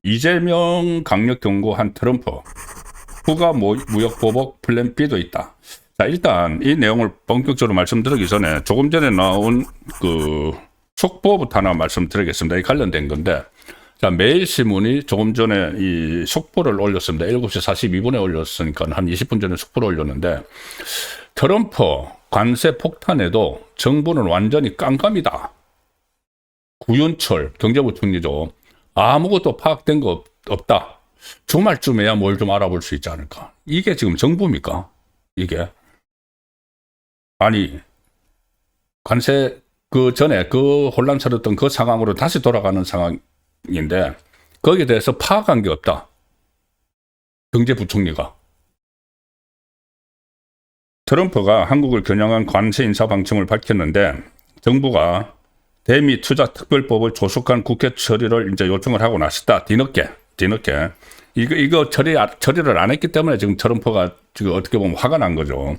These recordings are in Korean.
이재명 강력 경고한 트럼프, 후가 무역 보복 플랜 B도 있다. 자, 일단 이 내용을 본격적으로 말씀드리기 전에 조금 전에 나온 그 속보부터 하나 말씀드리겠습니다. 이 관련된 건데, 자, 매일신문이 조금 전에 이 속보를 올렸습니다. 7시 42분에 올렸으니까 한 20분 전에 속보를 올렸는데, 트럼프 관세 폭탄에도 정부는 완전히 깜깜이다. 구윤철 경제부총리죠. 아무것도 파악된 거 없다. 주말쯤에야 뭘 좀 알아볼 수 있지 않을까. 이게 지금 정부입니까? 이게. 아니, 관세 그 전에 그 혼란스러웠던 그 상황으로 다시 돌아가는 상황인데 거기에 대해서 파악한 게 없다. 경제부총리가. 트럼프가 한국을 겨냥한 관세 인사 방침을 밝혔는데 정부가 대미 투자 특별법을 조속한 국회 처리를 이제 요청을 하고 나섰다. 뒤늦게. 이거 처리를 안 했기 때문에 지금 트럼프가 지금 어떻게 보면 화가 난 거죠.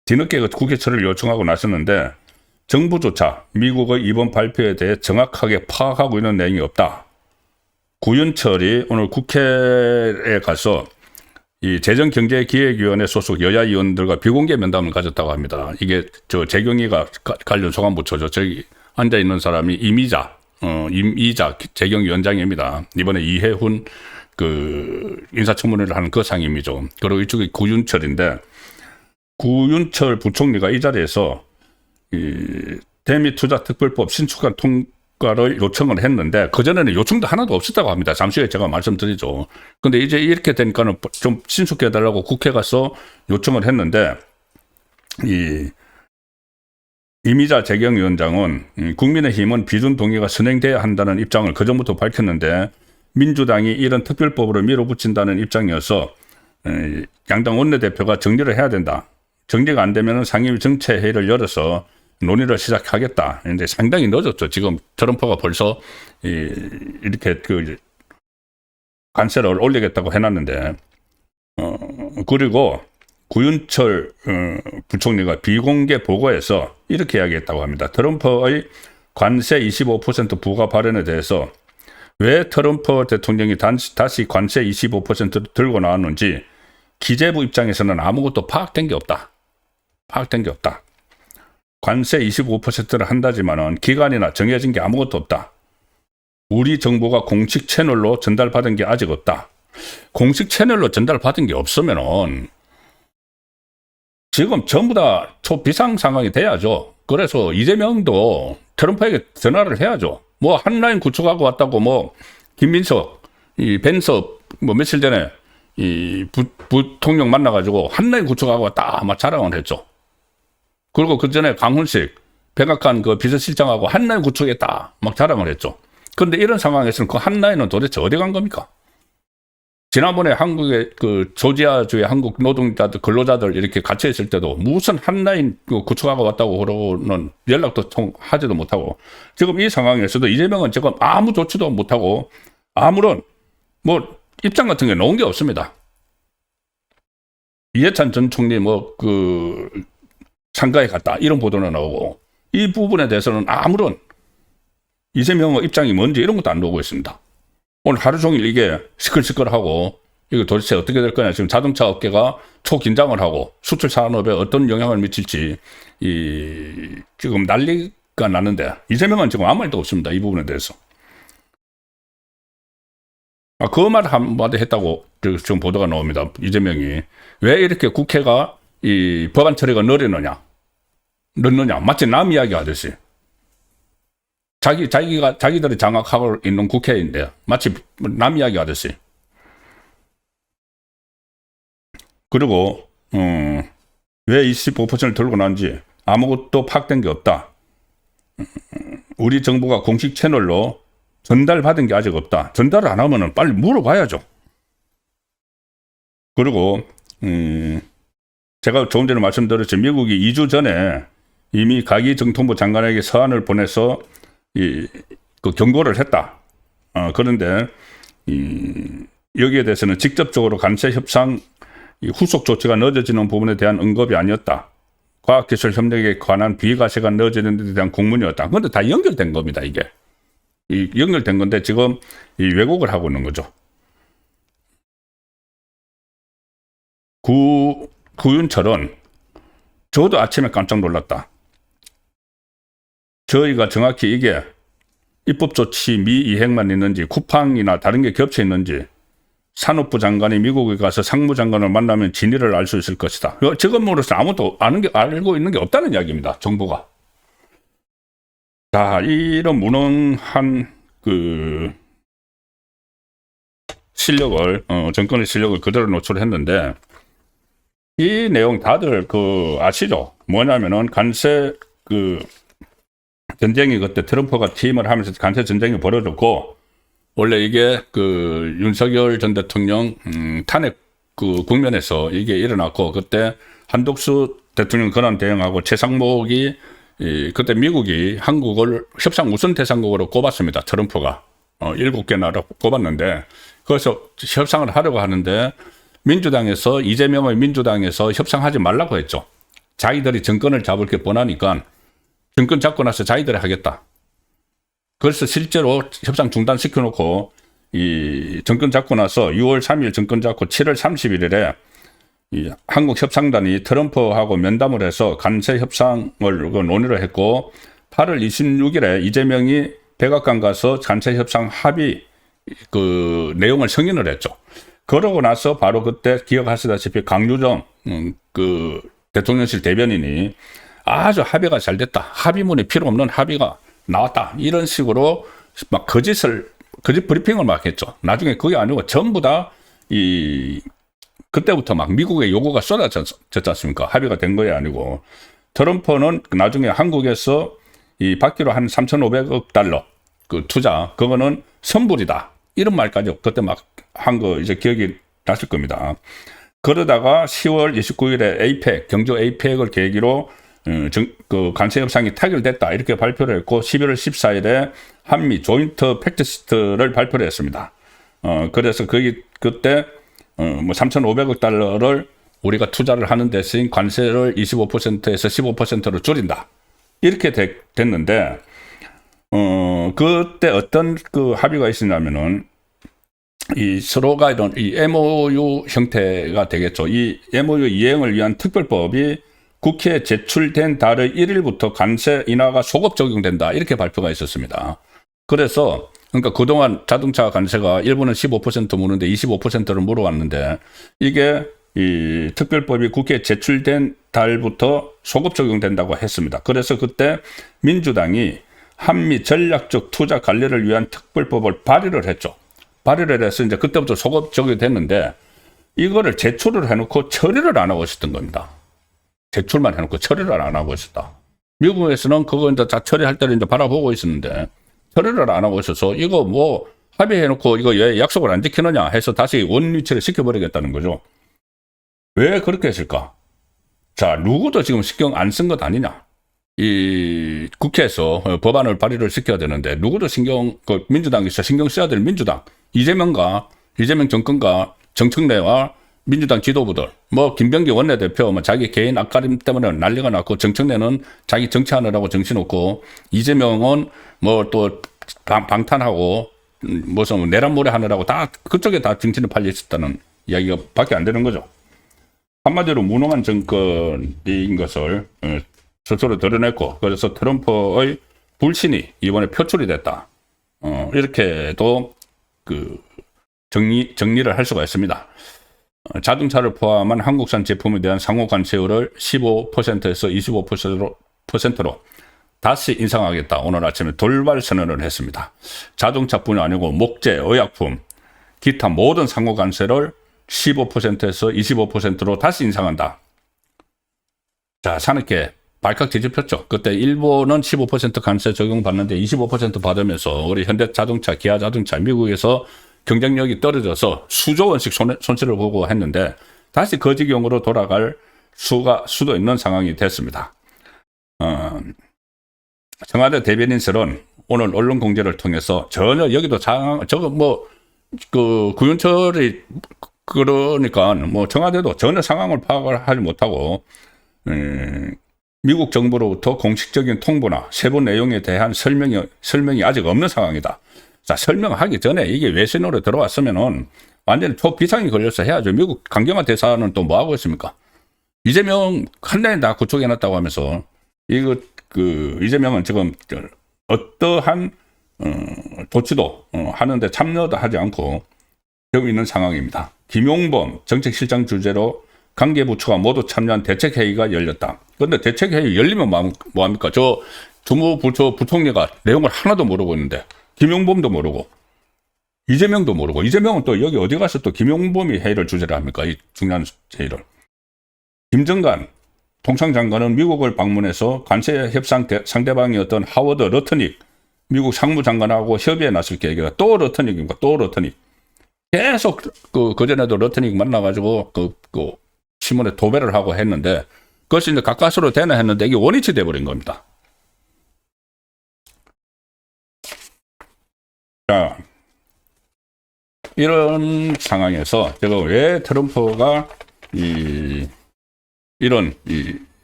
뒤늦게 국회 처리를 요청하고 나섰는데 정부조차 미국의 이번 발표에 대해 정확하게 파악하고 있는 내용이 없다. 구윤철이 오늘 국회에 가서 이 재정경제기획위원회 소속 여야 의원들과 비공개 면담을 가졌다고 합니다. 이게 저 재경위가 관련 소관부처죠. 저기 앉아 있는 사람이 임이자 재경위원장입니다. 이번에 이해훈 그 인사청문회를 하는 그 상임이죠. 그리고 이쪽이 구윤철인데, 구윤철 부총리가 이 자리에서 이 대미 투자 특별법 신속한 통과를 요청을 했는데 그전에는 요청도 하나도 없었다고 합니다. 잠시 후에 제가 말씀드리죠. 근데 이제 이렇게 되니까는 좀 신속히 해달라고 국회 가서 요청을 했는데, 이 이미자 재경위원장은 국민의힘은 비준 동의가 선행돼야 한다는 입장을 그전부터 밝혔는데 민주당이 이런 특별법으로 밀어붙인다는 입장이어서 양당 원내대표가 정리를 해야 된다. 정리가 안 되면 상임위 정책회의를 열어서 논의를 시작하겠다. 근데 상당히 늦었죠. 지금 트럼프가 벌써 이렇게 그 관세를 올리겠다고 해놨는데, 그리고 구윤철 부총리가 비공개 보고에서 이렇게 이야기했다고 합니다. 트럼프의 관세 25% 부과 발언에 대해서 왜 트럼프 대통령이 다시 관세 25%를 들고 나왔는지 기재부 입장에서는 아무것도 파악된 게 없다. 관세 25%를 한다지만은 기간이나 정해진 게 아무것도 없다. 우리 정부가 공식 채널로 전달받은 게 아직 없다. 공식 채널로 전달받은 게 없으면은 지금 전부 다 초비상 상황이 돼야죠. 그래서 이재명도 트럼프에게 전화를 해야죠. 뭐 한라인 구축하고 왔다고 뭐 김민석, 이 벤섭 뭐 며칠 전에 이 부통령 만나가지고 한라인 구축하고 왔다 막 자랑을 했죠. 그리고 그 전에 강훈식, 백악관 그 비서실장하고 한라인 구축했다 막 자랑을 했죠. 그런데 이런 상황에서는 그 한라인은 도대체 어디 간 겁니까? 지난번에 한국의 그 조지아주의 한국 노동자들, 근로자들 이렇게 갇혀 있을 때도 무슨 한라인 구축하고 왔다고 그러고는 연락도 하지도 못하고, 지금 이 상황에서도 이재명은 지금 아무 조치도 못하고 아무런 뭐 입장 같은 게 나온 게 없습니다. 이해찬 전 총리 뭐 그 상가에 갔다 이런 보도는 나오고, 이 부분에 대해서는 아무런 이재명의 입장이 뭔지 이런 것도 안 나오고 있습니다. 오늘 하루 종일 이게 시끌시끌하고 이거 도대체 어떻게 될 거냐. 지금 자동차 업계가 초긴장을 하고 수출 산업에 어떤 영향을 미칠지 지금 난리가 나는데 이재명은 지금 아무 말도 없습니다. 이 부분에 대해서. 그 말 한마디 했다고 지금 보도가 나옵니다. 이재명이. 왜 이렇게 국회가 이 법안 처리가 늦느냐. 마치 남 이야기 하듯이. 자기들이 장악하고 있는 국회인데 마치 남 이야기 하듯이. 그리고 왜 25%를 들고 난지 아무것도 파악된 게 없다. 우리 정부가 공식 채널로 전달받은 게 아직 없다. 전달을 안 하면은 빨리 물어봐야죠. 그리고 제가 조금 전에 말씀드렸죠. 미국이 2주 전에 이미 가기정통부 장관에게 서한을 보내서 그 경고를 했다. 그런데 여기에 대해서는 직접적으로 관세 협상 후속 조치가 늦어지는 부분에 대한 언급이 아니었다. 과학기술 협력에 관한 비과세가 넣어지는 데 대한 공문이었다. 그런데 다 연결된 겁니다, 이게. 연결된 건데 지금 왜곡을 하고 있는 거죠. 구윤철은 저도 아침에 깜짝 놀랐다. 저희가 정확히 이게 입법조치 미이행만 있는지 쿠팡이나 다른 게 겹쳐 있는지 산업부 장관이 미국에 가서 상무장관을 만나면 진위를 알 수 있을 것이다. 지금으로서 아무도 알고 있는 게 없다는 이야기입니다. 정부가. 자, 이런 무능한 실력을 정권의 실력을 그대로 노출했는데 이 내용 다들 아시죠? 뭐냐면은 간세 전쟁이 그때 트럼프가 취임을 하면서 간세 전쟁이 벌어졌고 원래 이게 윤석열 전 대통령 탄핵 국면에서 이게 일어났고 그때 한독수 대통령 권한 대행하고 최상목이 그때 미국이 한국을 협상 우선 대상국으로 꼽았습니다. 트럼프가 7개 나라 꼽았는데 그래서 협상을 하려고 하는데 민주당에서 이재명의 민주당에서 협상하지 말라고 했죠. 자기들이 정권을 잡을 게 뻔하니까 정권 잡고 나서 자기들이 하겠다. 그래서 실제로 협상 중단시켜놓고 이 정권 잡고 나서 6월 3일 정권 잡고 7월 31일에 이 한국 협상단이 트럼프하고 면담을 해서 간세 협상을 논의를 했고 8월 26일에 이재명이 백악관 가서 간세 협상 합의 내용을 승인을 했죠. 그러고 나서 바로 그때 기억하시다시피 강유정 대통령실 대변인이 아주 합의가 잘 됐다. 합의문이 필요 없는 합의가 나왔다. 이런 식으로 막 거짓 브리핑을 막 했죠. 나중에 그게 아니고 전부 다 그때부터 막 미국의 요구가 쏟아졌지 않습니까? 합의가 된 거야 아니고. 트럼프는 나중에 한국에서 받기로 한 3,500억 달러 투자, 그거는 선불이다. 이런 말까지 그때 막 한 거 이제 기억이 나실 겁니다. 그러다가 10월 29일에 경주 APEC을 계기로 간세 협상이 타결됐다. 이렇게 발표를 했고 11월 14일에 한미 조인트 팩트시트를 발표를 했습니다. 그래서 그때 3,500억 달러를 우리가 투자를 하는 대신 관세를 25%에서 15%로 줄인다. 이렇게 됐는데 그때 어떤 합의가 있었냐면은 서로가 이런 MOU 형태가 되겠죠. 이 MOU 이행을 위한 특별법이 국회에 제출된 달의 1일부터 관세 인하가 소급 적용된다. 이렇게 발표가 있었습니다. 그래서 그러니까 그동안 자동차 관세가 일부는 15% 무는데 25%를 물어왔는데 이게 이 특별법이 국회에 제출된 달부터 소급 적용된다고 했습니다. 그래서 그때 민주당이 한미 전략적 투자 관리를 위한 특별법을 발의를 했죠. 발의를 해서 이제 그때부터 소급 적용됐는데 이거를 제출을 해놓고 처리를 안 하고 있었던 겁니다. 제출만 해놓고 처리를 안 하고 있었다. 미국에서는 그거 이제 다 처리할 때를 이제 바라보고 있었는데 처리를 안 하고 있어서 이거 합의해놓고 이거 왜 약속을 안 지키느냐 해서 다시 원위치를 시켜버리겠다는 거죠. 왜 그렇게 했을까? 자, 누구도 지금 신경 안 쓴 것 아니냐? 이 국회에서 법안을 발의를 시켜야 되는데 누구도 민주당에서 신경 써야 될 민주당, 이재명 정권과 정청래와 민주당 지도부들, 김병기 원내대표, 자기 개인 앞가림 때문에 난리가 났고, 정청래는 자기 정치하느라고 정신없고, 이재명은 또 방탄하고, 무슨 내란몰이 하느라고 그쪽에 다 정신이 팔려 있었다는 이야기가 밖에 안 되는 거죠. 한마디로 무능한 정권인 것을 스스로 드러냈고, 그래서 트럼프의 불신이 이번에 표출이 됐다. 이렇게도 정리를 할 수가 있습니다. 자동차를 포함한 한국산 제품에 대한 상호 관세율을 15%에서 25%로 다시 인상하겠다. 오늘 아침에 돌발 선언을 했습니다. 자동차뿐이 아니고 목재, 의약품, 기타 모든 상호 관세를 15%에서 25%로 다시 인상한다. 자, 산업계 발칵 뒤집혔죠. 그때 일본은 15% 관세 적용받는데 25% 받으면서 우리 현대자동차, 기아자동차, 미국에서 경쟁력이 떨어져서 수조 원씩 손실을 보고 했는데 다시 그 지경으로 돌아갈 수도 있는 상황이 됐습니다. 청와대 대변인실은 오늘 언론 공개를 통해서 전혀 여기도 구윤철이 그러니까 청와대도 전혀 상황을 파악을 하지 못하고 미국 정부로부터 공식적인 통보나 세부 내용에 대한 설명이 아직 없는 상황이다. 자, 설명하기 전에 이게 외신으로 들어왔으면은 완전히 초비상이 걸려서 해야죠. 미국 강경화 대사는 또 뭐 하고 있습니까? 이재명 한라인 다 구축해놨다고 하면서 이재명은 지금 어떠한 조치도 하는데 참여도 하지 않고 되고 있는 상황입니다. 김용범 정책실장 주재로 관계부처가 모두 참여한 대책회의가 열렸다. 그런데 대책회의 열리면 뭐합니까? 저 주무부처 부총리가 내용을 하나도 모르고 있는데 김용범도 모르고 이재명도 모르고 이재명은 또 여기 어디 가서 또 김용범이 회의를 주재를 합니까? 이 중요한 회의를. 김정관 통상장관은 미국을 방문해서 관세 협상 상대방이었던 하워드 러트닉 미국 상무장관하고 협의에 나설 계획이다. 또 러트닉입니까? 또 러트닉. 계속 그전에도 러트닉 만나가지고 신문에 도배를 하고 했는데 그것이 이제 가까스로 되나 했는데 이게 원위치 돼버린 겁니다. 자, 이런 상황에서 제가 왜 트럼프가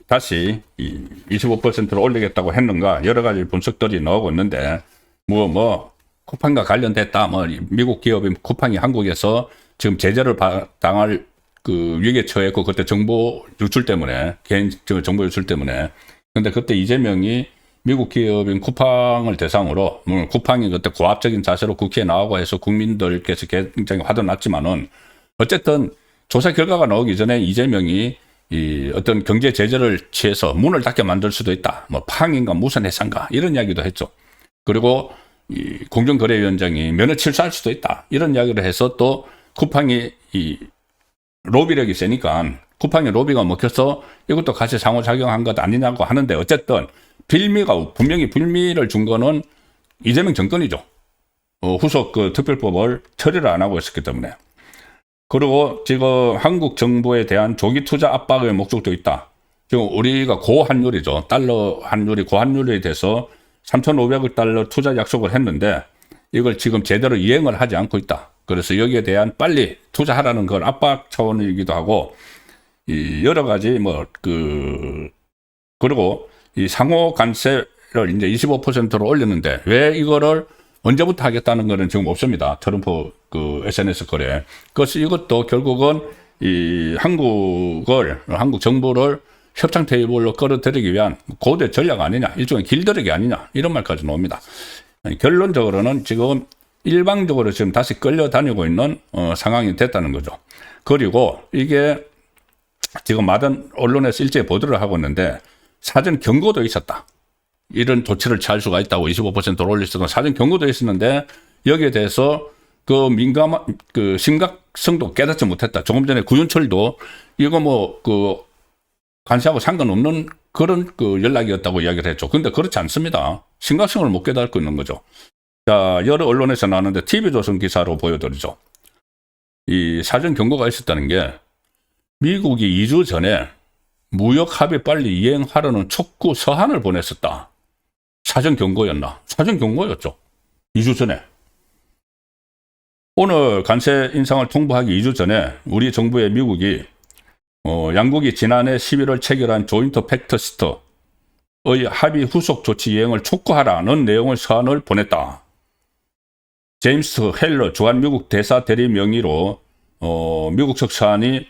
다시 25%를 올리겠다고 했는가 여러 가지 분석들이 나오고 있는데 쿠팡과 관련됐다. 미국 기업인 쿠팡이 한국에서 지금 제재를 당할 위기에 처했고 그때 정보 유출 때문에 개인 정보 유출 때문에 근데 그때 이재명이 미국 기업인 쿠팡을 대상으로 쿠팡이 그때 고압적인 자세로 국회에 나오고 해서 국민들께서 굉장히 화도 났지만은 어쨌든 조사 결과가 나오기 전에 이재명이 어떤 경제 제재를 취해서 문을 닫게 만들 수도 있다. 팡인가 무슨 회사인가 이런 이야기도 했죠. 그리고 공정거래위원장이 면허 취소할 수도 있다. 이런 이야기를 해서 또 쿠팡이 로비력이 세니까 쿠팡의 로비가 먹혀서 이것도 같이 상호작용한 것 아니냐고 하는데 어쨌든 분명히 빌미를 준 거는 이재명 정권이죠. 후속 특별법을 처리를 안 하고 있었기 때문에. 그리고 지금 한국 정부에 대한 조기 투자 압박의 목적도 있다. 지금 우리가 고환율이죠. 달러 환율이 고환율이 돼서 3,500억 달러 투자 약속을 했는데 이걸 지금 제대로 이행을 하지 않고 있다. 그래서 여기에 대한 빨리 투자하라는 건 압박 차원이기도 하고 여러 가지 그리고 이 상호 관세를 이제 25%로 올렸는데 왜 이거를 언제부터 하겠다는 거는 지금 없습니다. 트럼프 SNS 거래. 그래서 이것도 결국은 한국 정부를 협상 테이블로 끌어들이기 위한 고대 전략 아니냐, 일종의 길들이기 아니냐 이런 말까지 나옵니다. 결론적으로는 지금 일방적으로 지금 다시 끌려다니고 있는 상황이 됐다는 거죠. 그리고 이게 지금 많은 언론에서 일제히 보도를 하고 있는데 사전 경고도 있었다. 이런 조치를 취할 수가 있다고 25%를 올릴 수 있는 사전 경고도 있었는데 여기에 대해서 심각성도 깨닫지 못했다. 조금 전에 구윤철도 이거 관세하고 상관없는 그런 연락이었다고 이야기를 했죠. 근데 그렇지 않습니다. 심각성을 못 깨닫고 있는 거죠. 자, 여러 언론에서 나왔는데 TV조선 기사로 보여드리죠. 이 사전 경고가 있었다는 게 미국이 2주 전에 무역 합의 빨리 이행하려는 촉구 서한을 보냈었다. 사전 경고였나? 사전 경고였죠. 2주 전에. 오늘 관세 인상을 통보하기 2주 전에 우리 정부의 미국이 양국이 지난해 11월 체결한 조인트 팩트시트의 합의 후속 조치 이행을 촉구하라는 내용의 서한을 보냈다. 제임스 헬러 주한 미국 대사 대리 명의로 미국 측 서한이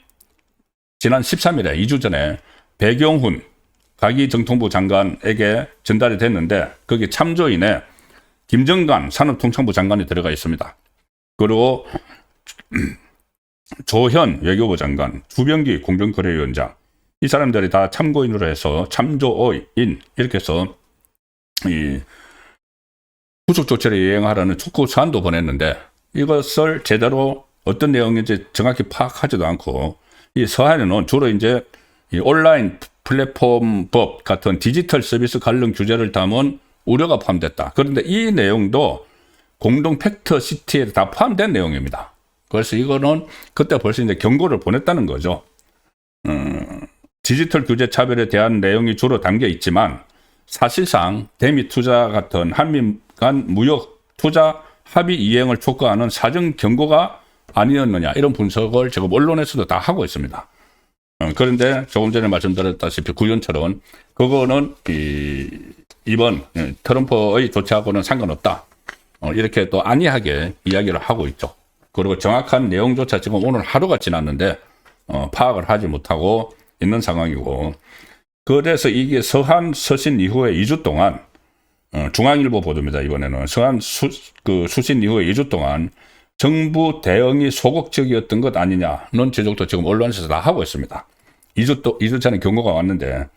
지난 13일에 2주 전에 배경훈 가기 정통부 장관에게 전달이 됐는데 거기 참조인에 김정관 산업통상부 장관이 들어가 있습니다. 그리고 조현 외교부 장관, 주병기 공정거래위원장 이 사람들이 다 참고인으로 해서 참조인 이렇게 해서 이 후속 조치를 이행하라는 촉구 서한도 보냈는데 이것을 제대로 어떤 내용인지 정확히 파악하지도 않고 이 서한에는 주로 이제 이 온라인 플랫폼법 같은 디지털 서비스 관련 규제를 담은 우려가 포함됐다. 그런데 이 내용도 공동 팩트 시트에 다 포함된 내용입니다. 그래서 이거는 그때 벌써 이제 경고를 보냈다는 거죠. 디지털 규제 차별에 대한 내용이 주로 담겨 있지만 사실상 대미 투자 같은 한미 간 무역 투자 합의 이행을 촉구하는 사전 경고가 아니었느냐 이런 분석을 지금 언론에서도 다 하고 있습니다. 그런데 조금 전에 말씀드렸다시피 구윤철은 그거는 이번 트럼프의 조치하고는 상관없다. 이렇게 또 안이하게 이야기를 하고 있죠. 그리고 정확한 내용조차 지금 오늘 하루가 지났는데 파악을 하지 못하고 있는 상황이고, 그래서 이게 서한 서신 이후에 2주 동안 중앙일보 보도입니다. 이번에는 서한 수신 이후에 2주 동안 정부 대응이 소극적이었던 것 아니냐는 지적도 지금 언론에서 다 하고 있습니다. 2주 전에 경고가 왔는데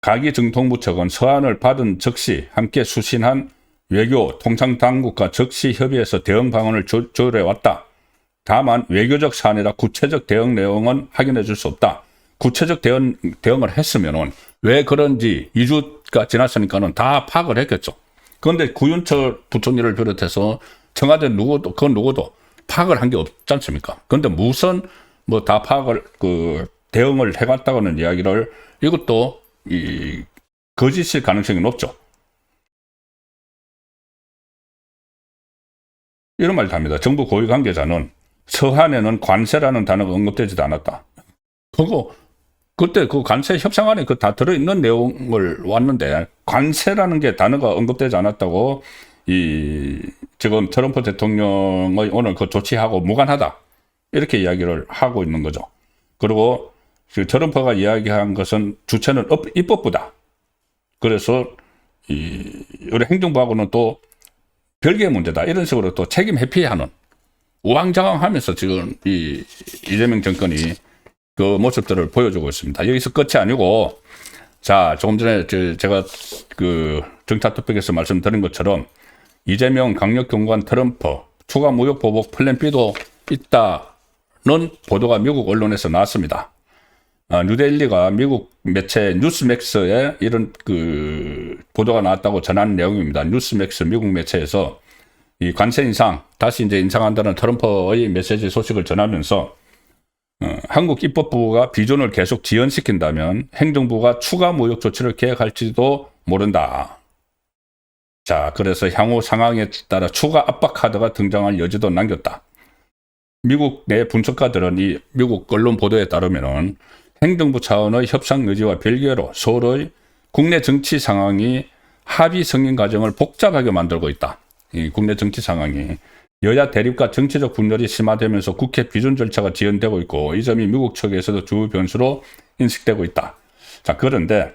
가기 정통부 측은 서한을 받은 즉시 함께 수신한 외교 통상당국과 즉시 협의해서 대응 방안을 조율해 왔다. 다만 외교적 사안이라 구체적 대응 내용은 확인해 줄 수 없다. 구체적 대응을 했으면은 왜 그런지 2주가 지났으니까는 다 파악을 했겠죠. 그런데 구윤철 부총리를 비롯해서 청와대 누구도 파악을 한 게 없지 않습니까? 그런데 무슨 다 파악을 대응을 해갔다고는 이야기를, 이것도 거짓일 가능성이 높죠. 이런 말도 합니다. 정부 고위 관계자는 서한에는 관세라는 단어가 언급되지도 않았다. 그때 그 관세 협상안에 다 들어있는 내용을 왔는데 관세라는 게 단어가 언급되지 않았다고 지금 트럼프 대통령의 오늘 그 조치하고 무관하다. 이렇게 이야기를 하고 있는 거죠. 그리고 트럼프가 이야기한 것은 주체는 입법부다. 그래서 우리 행정부하고는 또 별개의 문제다. 이런 식으로 또 책임 회피하는, 우왕좌왕하면서 지금 이재명 정권이 그 모습들을 보여주고 있습니다. 여기서 끝이 아니고, 자, 조금 전에 제가 그 정치토픽에서 말씀드린 것처럼 이재명 강력경관 트럼프 추가 무역 보복 플랜 B도 있다는 보도가 미국 언론에서 나왔습니다. 뉴델리가 미국 매체 뉴스맥스에 이런 그 보도가 나왔다고 전한 내용입니다. 뉴스맥스 미국 매체에서 이 관세 인상, 다시 이제 인상한다는 트럼프의 메시지 소식을 전하면서 한국 입법부가 비준을 계속 지연시킨다면 행정부가 추가 무역 조치를 계획할지도 모른다. 자, 그래서 향후 상황에 따라 추가 압박 카드가 등장할 여지도 남겼다. 미국 내 분석가들은 이 미국 언론 보도에 따르면은 행정부 차원의 협상 의지와 별개로 서로의 국내 정치 상황이 합의 승인 과정을 복잡하게 만들고 있다. 이 국내 정치 상황이 여야 대립과 정치적 분열이 심화되면서 국회 비준 절차가 지연되고 있고, 이 점이 미국 측에서도 주 변수로 인식되고 있다. 자, 그런데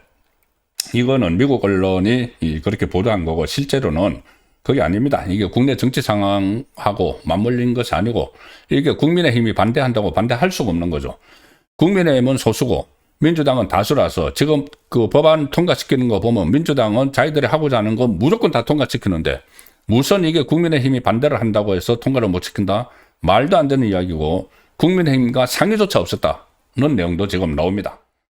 이거는 미국 언론이 그렇게 보도한 거고, 실제로는 그게 아닙니다. 이게 국내 정치 상황하고 맞물린 것이 아니고, 이게 국민의힘이 반대한다고 반대할 수가 없는 거죠. 국민의힘은 소수고 민주당은 다수라서 지금 그 법안 통과시키는 거 보면 민주당은 자기들이 하고자 하는 거 무조건 다 통과시키는데, 무슨 이게 국민의힘이 반대를 한다고 해서 통과를 못 시킨다? 말도 안 되는 이야기고, 국민의힘과 상의조차 없었다는 내용도 지금 나옵니다.